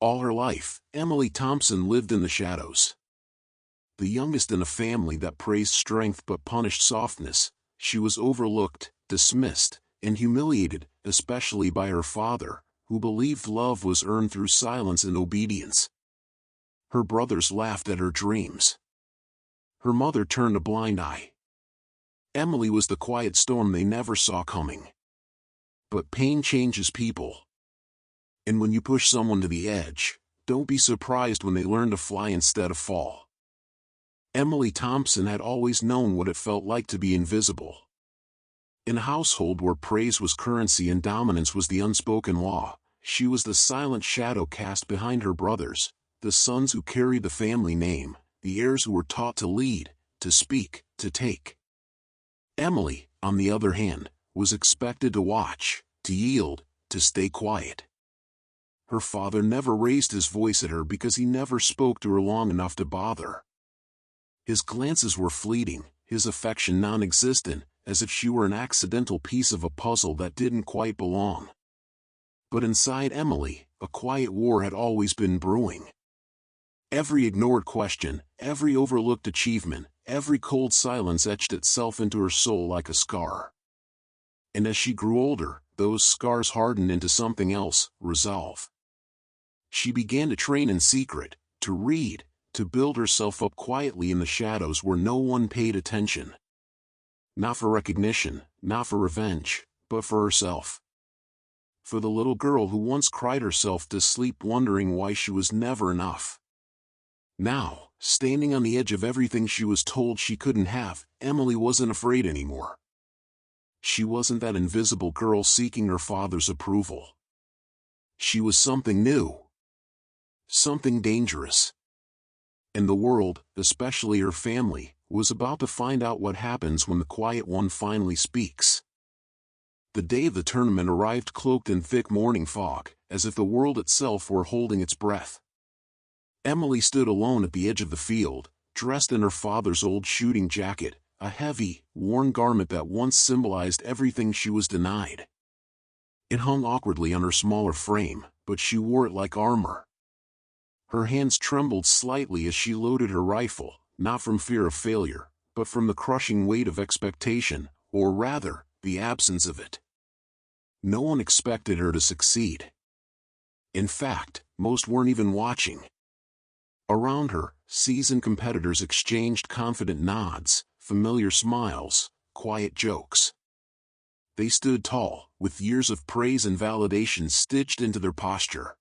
All her life, Emily Thompson lived in the shadows. The youngest in a family that praised strength but punished softness, she was overlooked, dismissed, and humiliated, especially by her father, who believed love was earned through silence and obedience. Her brothers laughed at her dreams. Her mother turned a blind eye. Emily was the quiet storm they never saw coming. But pain changes people. And when you push someone to the edge, don't be surprised when they learn to fly instead of fall. Emily Thompson had always known what it felt like to be invisible. In a household where praise was currency and dominance was the unspoken law, she was the silent shadow cast behind her brothers, the sons who carried the family name, the heirs who were taught to lead, to speak, to take. Emily, on the other hand, was expected to watch, to yield, to stay quiet. Her father never raised his voice at her because he never spoke to her long enough to bother. His glances were fleeting, his affection non-existent, as if she were an accidental piece of a puzzle that didn't quite belong. But inside Emily, a quiet war had always been brewing. Every ignored question, every overlooked achievement, every cold silence etched itself into her soul like a scar. And as she grew older, those scars hardened into something else, resolve. She began to train in secret, to read, to build herself up quietly in the shadows where no one paid attention. Not for recognition, not for revenge, but for herself. For the little girl who once cried herself to sleep wondering why she was never enough. Now, standing on the edge of everything she was told she couldn't have, Emily wasn't afraid anymore. She wasn't that invisible girl seeking her father's approval. She was something new. Something dangerous. And the world, especially her family, was about to find out what happens when the quiet one finally speaks. The day of the tournament arrived cloaked in thick morning fog, as if the world itself were holding its breath. Emily stood alone at the edge of the field, dressed in her father's old shooting jacket, a heavy, worn garment that once symbolized everything she was denied. It hung awkwardly on her smaller frame, but she wore it like armor. Her hands trembled slightly as she loaded her rifle, not from fear of failure, but from the crushing weight of expectation, or rather, the absence of it. No one expected her to succeed. In fact, most weren't even watching. Around her, seasoned competitors exchanged confident nods, familiar smiles, quiet jokes. They stood tall, with years of praise and validation stitched into their posture.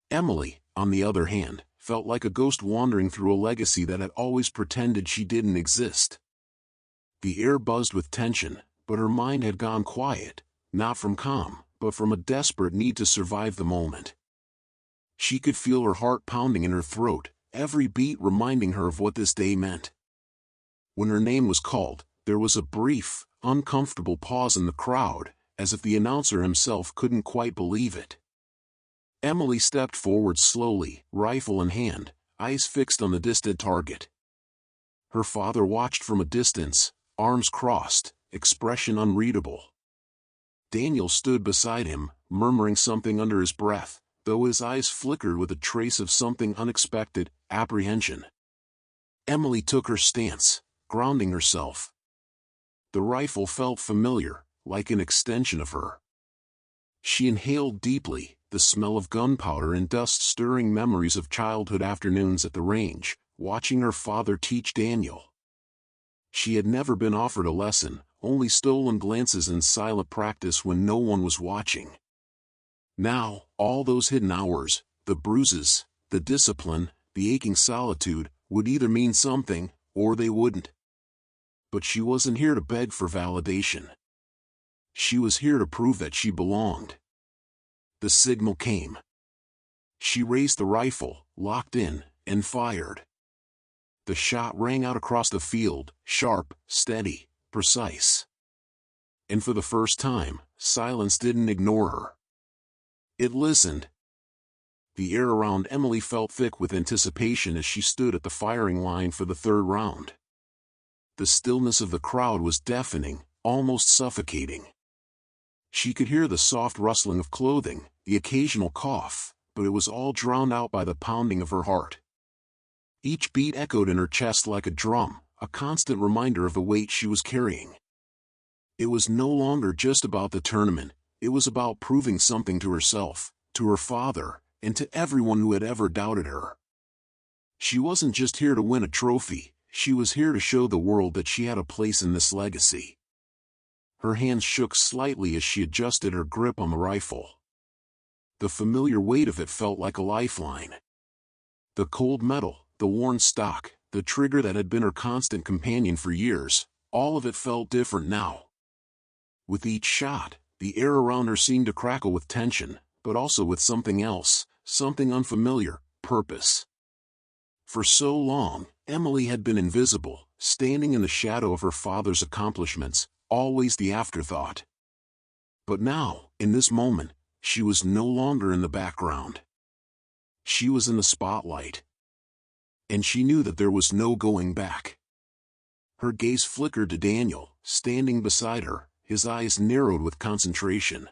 Emily, on the other hand, felt like a ghost wandering through a legacy that had always pretended she didn't exist. The air buzzed with tension, but her mind had gone quiet, not from calm, but from a desperate need to survive the moment. She could feel her heart pounding in her throat, every beat reminding her of what this day meant. When her name was called, there was a brief, uncomfortable pause in the crowd, as if the announcer himself couldn't quite believe it. Emily stepped forward slowly, rifle in hand, eyes fixed on the distant target. Her father watched from a distance, arms crossed, expression unreadable. Daniel stood beside him, murmuring something under his breath, though his eyes flickered with a trace of something unexpected, apprehension. Emily took her stance, grounding herself. The rifle felt familiar, like an extension of her. She inhaled deeply, the smell of gunpowder and dust stirring memories of childhood afternoons at the range, watching her father teach Daniel. She had never been offered a lesson, only stolen glances and silent practice when no one was watching. Now, all those hidden hours, the bruises, the discipline, the aching solitude, would either mean something, or they wouldn't. But she wasn't here to beg for validation. She was here to prove that she belonged. The signal came. She raised the rifle, locked in, and fired. The shot rang out across the field, sharp, steady, precise. And for the first time, silence didn't ignore her. It listened. The air around Emily felt thick with anticipation as she stood at the firing line for the third round. The stillness of the crowd was deafening, almost suffocating. She could hear the soft rustling of clothing, the occasional cough, but it was all drowned out by the pounding of her heart. Each beat echoed in her chest like a drum, a constant reminder of the weight she was carrying. It was no longer just about the tournament, it was about proving something to herself, to her father, and to everyone who had ever doubted her. She wasn't just here to win a trophy, she was here to show the world that she had a place in this legacy. Her hands shook slightly as she adjusted her grip on the rifle. The familiar weight of it felt like a lifeline. The cold metal, the worn stock, the trigger that had been her constant companion for years, all of it felt different now. With each shot, the air around her seemed to crackle with tension, but also with something else, something unfamiliar, purpose. For so long, Emily had been invisible, standing in the shadow of her father's accomplishments, always the afterthought. But now, in this moment, she was no longer in the background. She was in the spotlight. And she knew that there was no going back. Her gaze flickered to Daniel, standing beside her, his eyes narrowed with concentration.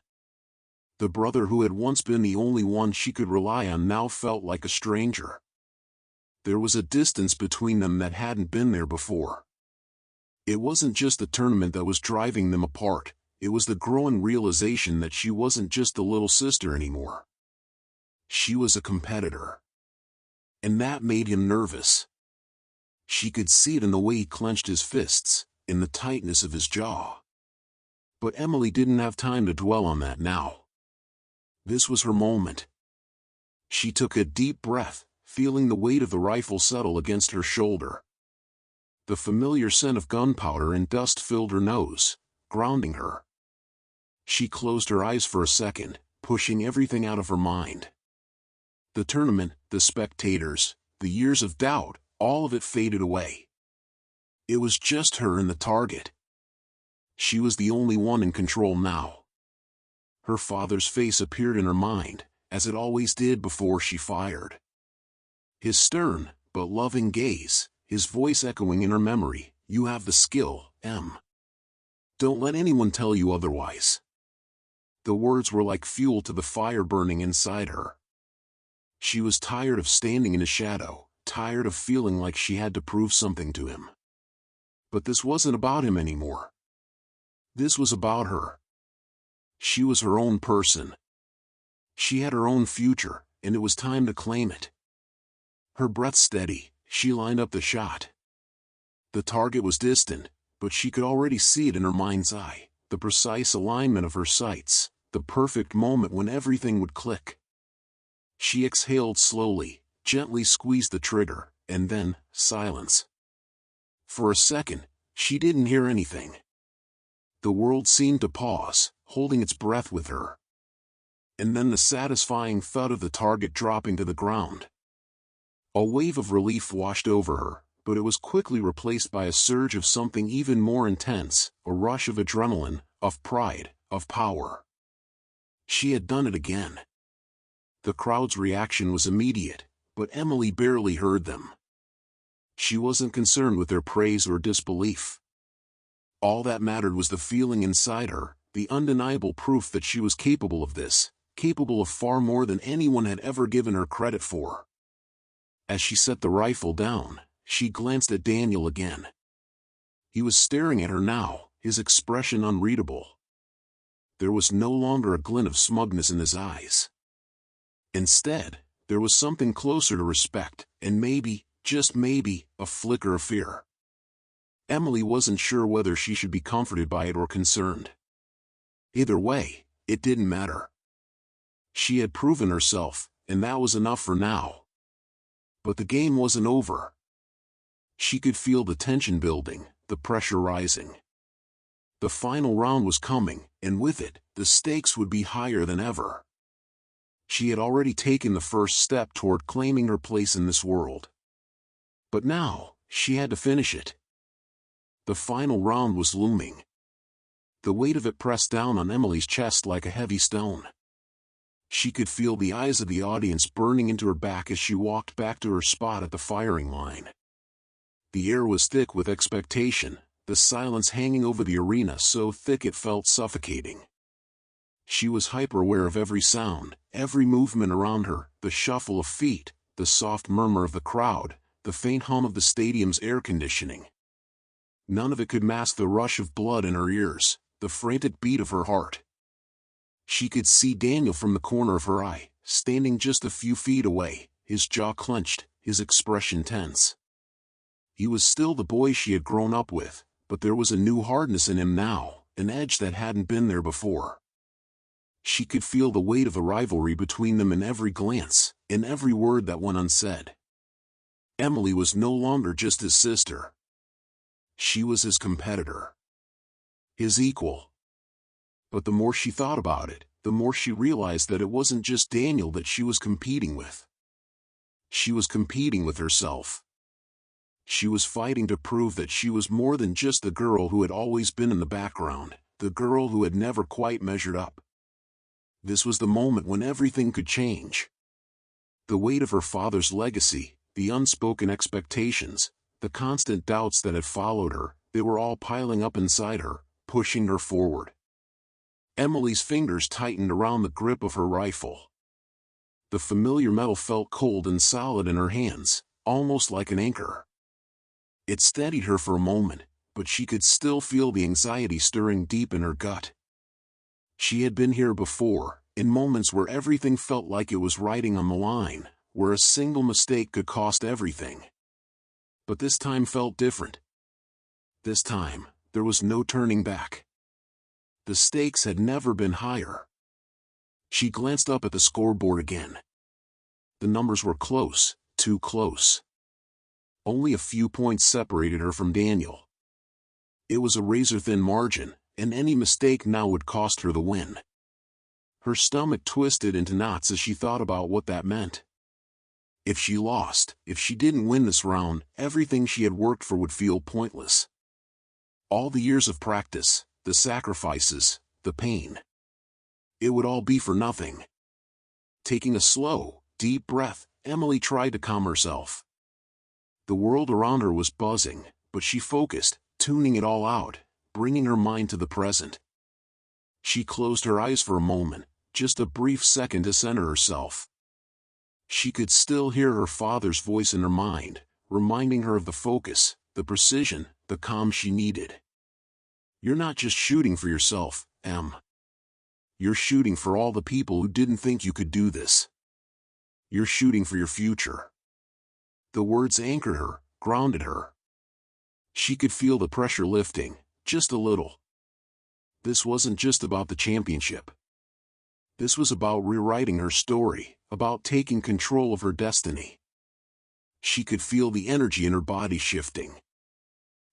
The brother who had once been the only one she could rely on now felt like a stranger. There was a distance between them that hadn't been there before. It wasn't just the tournament that was driving them apart, it was the growing realization that she wasn't just the little sister anymore. She was a competitor. And that made him nervous. She could see it in the way he clenched his fists, in the tightness of his jaw. But Emily didn't have time to dwell on that now. This was her moment. She took a deep breath, feeling the weight of the rifle settle against her shoulder. The familiar scent of gunpowder and dust filled her nose, grounding her. She closed her eyes for a second, pushing everything out of her mind. The tournament, the spectators, the years of doubt, all of it faded away. It was just her and the target. She was the only one in control now. Her father's face appeared in her mind, as it always did before she fired. His stern, but loving gaze, his voice echoing in her memory, "You have the skill, Em. Don't let anyone tell you otherwise." The words were like fuel to the fire burning inside her. She was tired of standing in his shadow, tired of feeling like she had to prove something to him. But this wasn't about him anymore. This was about her. She was her own person. She had her own future, and it was time to claim it. Her breath steady, she lined up the shot. The target was distant, but she could already see it in her mind's eye, the precise alignment of her sights, the perfect moment when everything would click. She exhaled slowly, gently squeezed the trigger, and then, silence. For a second, she didn't hear anything. The world seemed to pause, holding its breath with her. And then the satisfying thud of the target dropping to the ground. A wave of relief washed over her, but it was quickly replaced by a surge of something even more intense, a rush of adrenaline, of pride, of power. She had done it again. The crowd's reaction was immediate, but Emily barely heard them. She wasn't concerned with their praise or disbelief. All that mattered was the feeling inside her, the undeniable proof that she was capable of this, capable of far more than anyone had ever given her credit for. As she set the rifle down, she glanced at Daniel again. He was staring at her now, his expression unreadable. There was no longer a glint of smugness in his eyes. Instead, there was something closer to respect, and maybe, just maybe, a flicker of fear. Emily wasn't sure whether she should be comforted by it or concerned. Either way, it didn't matter. She had proven herself, and that was enough for now. But the game wasn't over. She could feel the tension building, the pressure rising. The final round was coming, and with it, the stakes would be higher than ever. She had already taken the first step toward claiming her place in this world. But now, she had to finish it. The final round was looming. The weight of it pressed down on Emily's chest like a heavy stone. She could feel the eyes of the audience burning into her back as she walked back to her spot at the firing line. The air was thick with expectation, the silence hanging over the arena so thick it felt suffocating. She was hyper-aware of every sound, every movement around her, the shuffle of feet, the soft murmur of the crowd, the faint hum of the stadium's air conditioning. None of it could mask the rush of blood in her ears, the frantic beat of her heart. She could see Daniel from the corner of her eye, standing just a few feet away, his jaw clenched, his expression tense. He was still the boy she had grown up with, but there was a new hardness in him now, an edge that hadn't been there before. She could feel the weight of the rivalry between them in every glance, in every word that went unsaid. Emily was no longer just his sister. She was his competitor. His equal. But the more she thought about it, the more she realized that it wasn't just Daniel that she was competing with. She was competing with herself. She was fighting to prove that she was more than just the girl who had always been in the background, the girl who had never quite measured up. This was the moment when everything could change. The weight of her father's legacy, the unspoken expectations, the constant doubts that had followed her, they were all piling up inside her, pushing her forward. Emily's fingers tightened around the grip of her rifle. The familiar metal felt cold and solid in her hands, almost like an anchor. It steadied her for a moment, but she could still feel the anxiety stirring deep in her gut. She had been here before, in moments where everything felt like it was riding on the line, where a single mistake could cost everything. But this time felt different. This time, there was no turning back. The stakes had never been higher. She glanced up at the scoreboard again. The numbers were close, too close. Only a few points separated her from Daniel. It was a razor-thin margin, and any mistake now would cost her the win. Her stomach twisted into knots as she thought about what that meant. If she lost, if she didn't win this round, everything she had worked for would feel pointless. All the years of practice, the sacrifices, the pain. It would all be for nothing. Taking a slow, deep breath, Emily tried to calm herself. The world around her was buzzing, but she focused, tuning it all out, bringing her mind to the present. She closed her eyes for a moment, just a brief second to center herself. She could still hear her father's voice in her mind, reminding her of the focus, the precision, the calm she needed. You're not just shooting for yourself, Em. You're shooting for all the people who didn't think you could do this. You're shooting for your future. The words anchored her, grounded her. She could feel the pressure lifting, just a little. This wasn't just about the championship. This was about rewriting her story, about taking control of her destiny. She could feel the energy in her body shifting.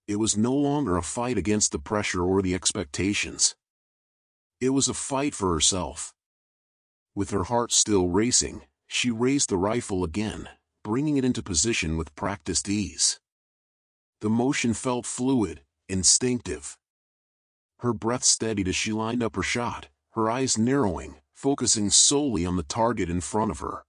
It was no longer a fight against the pressure or the expectations. It was a fight for herself. With her heart still racing, she raised the rifle again, bringing it into position with practiced ease. The motion felt fluid, instinctive. Her breath steadied as she lined up her shot, her eyes narrowing, focusing solely on the target in front of her.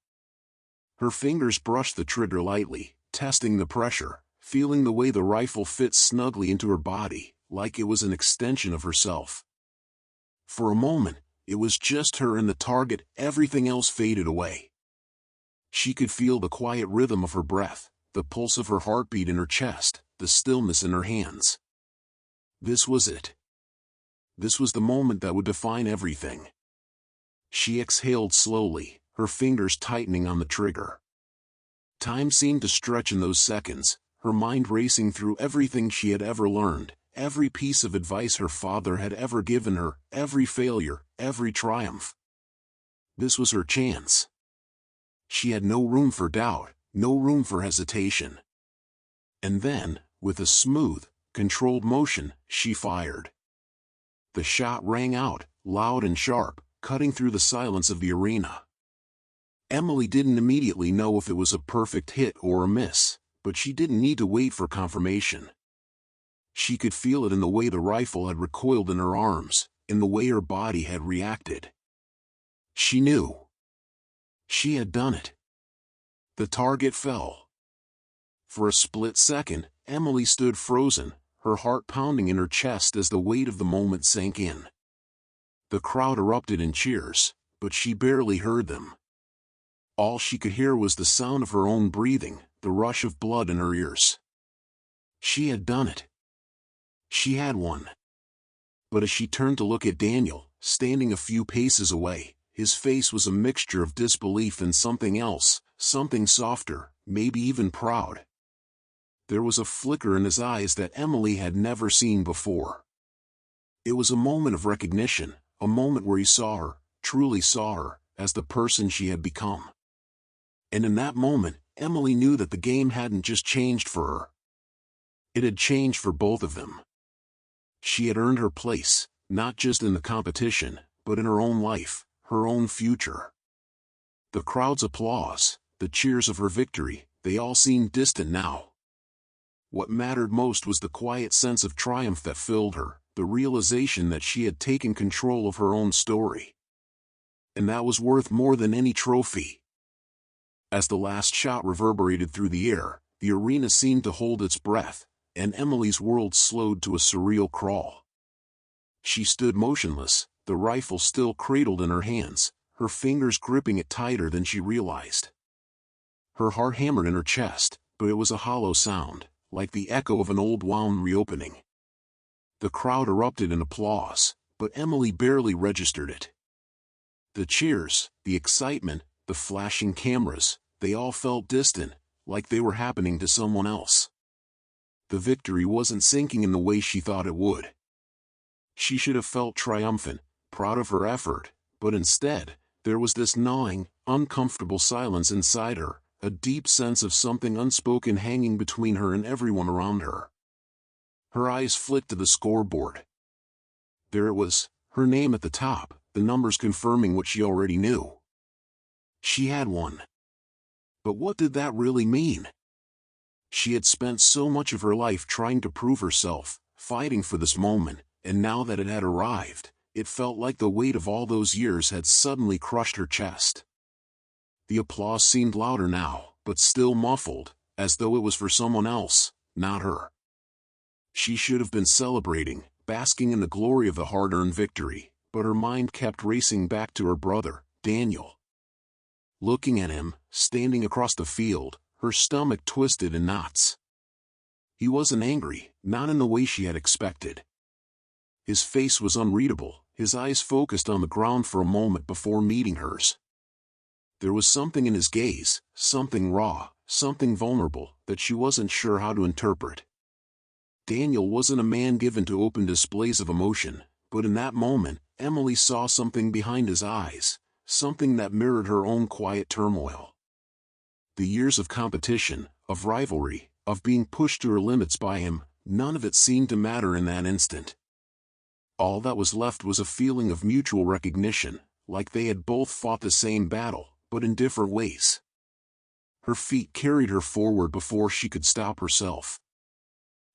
Her fingers brushed the trigger lightly, testing the pressure, feeling the way the rifle fit snugly into her body, like it was an extension of herself. For a moment, it was just her and the target, everything else faded away. She could feel the quiet rhythm of her breath, the pulse of her heartbeat in her chest, the stillness in her hands. This was it. This was the moment that would define everything. She exhaled slowly, her fingers tightening on the trigger. Time seemed to stretch in those seconds, her mind racing through everything she had ever learned, every piece of advice her father had ever given her, every failure, every triumph. This was her chance. She had no room for doubt, no room for hesitation. And then, with a smooth, controlled motion, she fired. The shot rang out, loud and sharp, cutting through the silence of the arena. Emily didn't immediately know if it was a perfect hit or a miss, but she didn't need to wait for confirmation. She could feel it in the way the rifle had recoiled in her arms, in the way her body had reacted. She knew. She had done it. The target fell. For a split second, Emily stood frozen, her heart pounding in her chest as the weight of the moment sank in. The crowd erupted in cheers, but she barely heard them. All she could hear was the sound of her own breathing, the rush of blood in her ears. She had done it. She had won. But as she turned to look at Daniel, standing a few paces away, his face was a mixture of disbelief and something else, something softer, maybe even proud. There was a flicker in his eyes that Emily had never seen before. It was a moment of recognition, a moment where he saw her, truly saw her, as the person she had become. And in that moment, Emily knew that the game hadn't just changed for her. It had changed for both of them. She had earned her place, not just in the competition, but in her own life, her own future. The crowd's applause, the cheers of her victory, they all seemed distant now. What mattered most was the quiet sense of triumph that filled her, the realization that she had taken control of her own story. And that was worth more than any trophy. As the last shot reverberated through the air, the arena seemed to hold its breath, and Emily's world slowed to a surreal crawl. She stood motionless, the rifle still cradled in her hands, her fingers gripping it tighter than she realized. Her heart hammered in her chest, but it was a hollow sound, like the echo of an old wound reopening. The crowd erupted in applause, but Emily barely registered it. The cheers, the excitement, the flashing cameras, they all felt distant, like they were happening to someone else. The victory wasn't sinking in the way she thought it would. She should have felt triumphant, proud of her effort, but instead, there was this gnawing, uncomfortable silence inside her, a deep sense of something unspoken hanging between her and everyone around her. Her eyes flicked to the scoreboard. There it was, her name at the top, the numbers confirming what she already knew. She had won. But what did that really mean? She had spent so much of her life trying to prove herself, fighting for this moment, and now that it had arrived, it felt like the weight of all those years had suddenly crushed her chest. The applause seemed louder now, but still muffled, as though it was for someone else, not her. She should have been celebrating, basking in the glory of the hard-earned victory, but her mind kept racing back to her brother, Daniel. Looking at him, standing across the field, her stomach twisted in knots. He wasn't angry, not in the way she had expected. His face was unreadable, his eyes focused on the ground for a moment before meeting hers. There was something in his gaze, something raw, something vulnerable, that she wasn't sure how to interpret. Daniel wasn't a man given to open displays of emotion, but in that moment, Emily saw something behind his eyes, something that mirrored her own quiet turmoil. The years of competition, of rivalry, of being pushed to her limits by him, none of it seemed to matter in that instant. All that was left was a feeling of mutual recognition, like they had both fought the same battle, but in different ways. Her feet carried her forward before she could stop herself.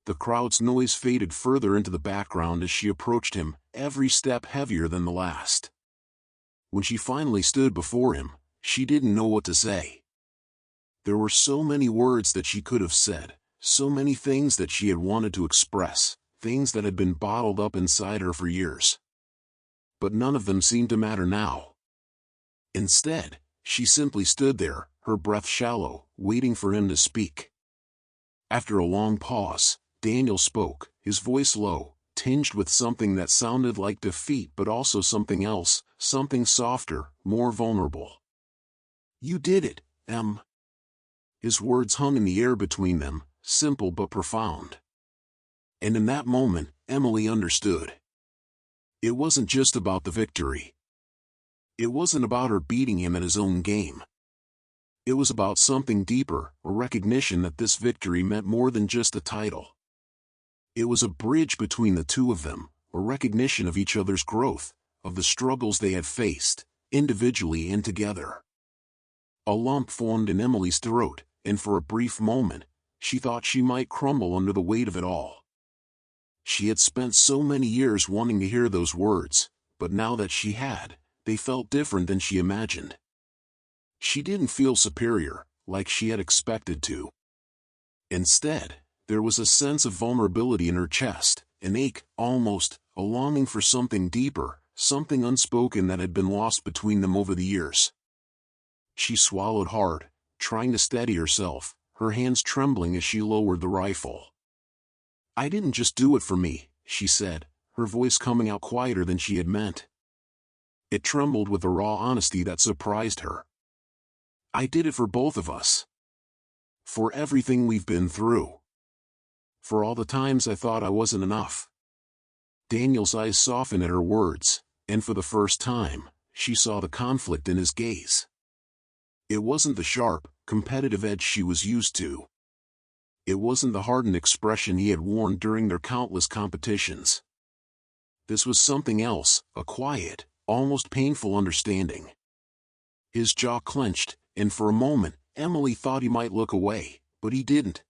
The crowd's noise faded further into the background as she approached him, every step heavier than the last. When she finally stood before him, she didn't know what to say. There were so many words that she could have said, so many things that she had wanted to express, things that had been bottled up inside her for years. But none of them seemed to matter now. Instead, she simply stood there, her breath shallow, waiting for him to speak. After a long pause, Daniel spoke, his voice low, tinged with something that sounded like defeat but also something else, something softer, more vulnerable. "You did it, Em." His words hung in the air between them, simple but profound. And in that moment, Emily understood. It wasn't just about the victory. It wasn't about her beating him at his own game. It was about something deeper, a recognition that this victory meant more than just a title. It was a bridge between the two of them, a recognition of each other's growth, of the struggles they had faced, individually and together. A lump formed in Emily's throat, and for a brief moment, she thought she might crumble under the weight of it all. She had spent so many years wanting to hear those words, but now that she had, they felt different than she imagined. She didn't feel superior, like she had expected to. Instead, there was a sense of vulnerability in her chest, an ache, almost, a longing for something deeper, something unspoken that had been lost between them over the years. She swallowed hard, trying to steady herself, her hands trembling as she lowered the rifle. "I didn't just do it for me," she said, her voice coming out quieter than she had meant. It trembled with a raw honesty that surprised her. "I did it for both of us. For everything we've been through. For all the times I thought I wasn't enough." Daniel's eyes softened at her words, and for the first time, she saw the conflict in his gaze. It wasn't the sharp, competitive edge she was used to. It wasn't the hardened expression he had worn during their countless competitions. This was something else, a quiet, almost painful understanding. His jaw clenched, and for a moment, Emily thought he might look away, but he didn't.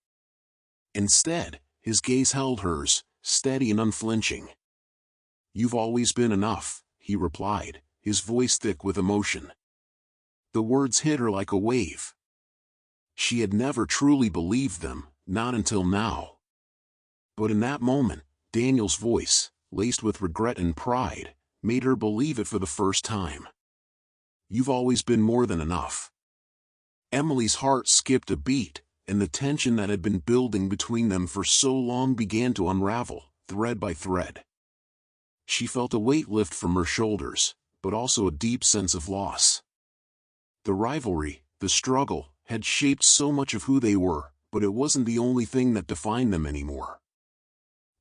Instead, his gaze held hers, steady and unflinching. "You've always been enough," he replied, his voice thick with emotion. The words hit her like a wave. She had never truly believed them, not until now. But in that moment, Daniel's voice, laced with regret and pride, made her believe it for the first time. "You've always been more than enough." Emily's heart skipped a beat, and the tension that had been building between them for so long began to unravel, thread by thread. She felt a weight lift from her shoulders, but also a deep sense of loss. The rivalry, the struggle, had shaped so much of who they were, but it wasn't the only thing that defined them anymore.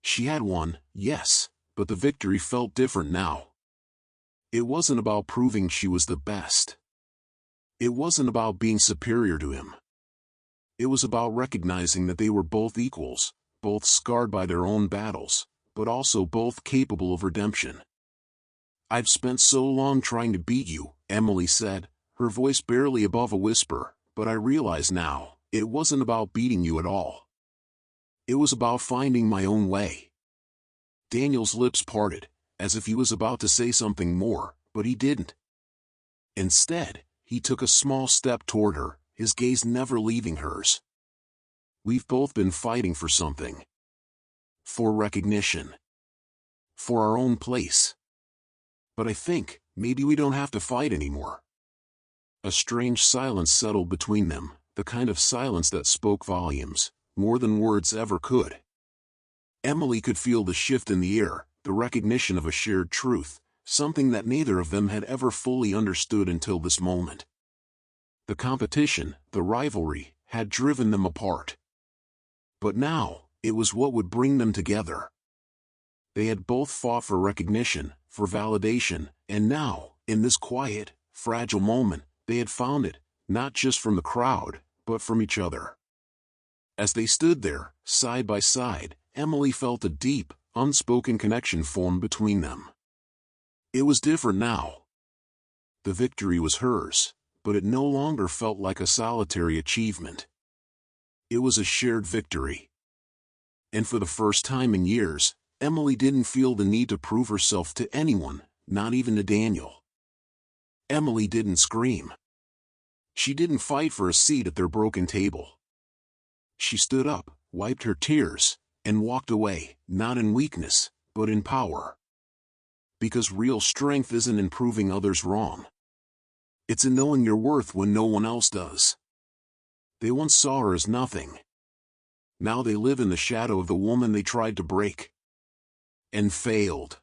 She had won, yes, but the victory felt different now. It wasn't about proving she was the best. It wasn't about being superior to him. It was about recognizing that they were both equals, both scarred by their own battles, but also both capable of redemption. "I've spent so long trying to beat you," Emily said, her voice barely above a whisper, "but I realize now, it wasn't about beating you at all. It was about finding my own way." Daniel's lips parted, as if he was about to say something more, but he didn't. Instead, he took a small step toward her, his gaze never leaving hers. "We've both been fighting for something. For recognition. For our own place. But I think, maybe we don't have to fight anymore." A strange silence settled between them, the kind of silence that spoke volumes, more than words ever could. Emily could feel the shift in the air, the recognition of a shared truth, something that neither of them had ever fully understood until this moment. The competition, the rivalry, had driven them apart. But now, it was what would bring them together. They had both fought for recognition, for validation, and now, in this quiet, fragile moment, they had found it, not just from the crowd, but from each other. As they stood there, side by side, Emily felt a deep, unspoken connection form between them. It was different now. The victory was hers, but it no longer felt like a solitary achievement. It was a shared victory. And for the first time in years, Emily didn't feel the need to prove herself to anyone, not even to Daniel. Emily didn't scream. She didn't fight for a seat at their broken table. She stood up, wiped her tears, and walked away, not in weakness, but in power. Because real strength isn't in proving others wrong. It's in knowing your worth when no one else does. They once saw her as nothing. Now they live in the shadow of the woman they tried to break. And failed.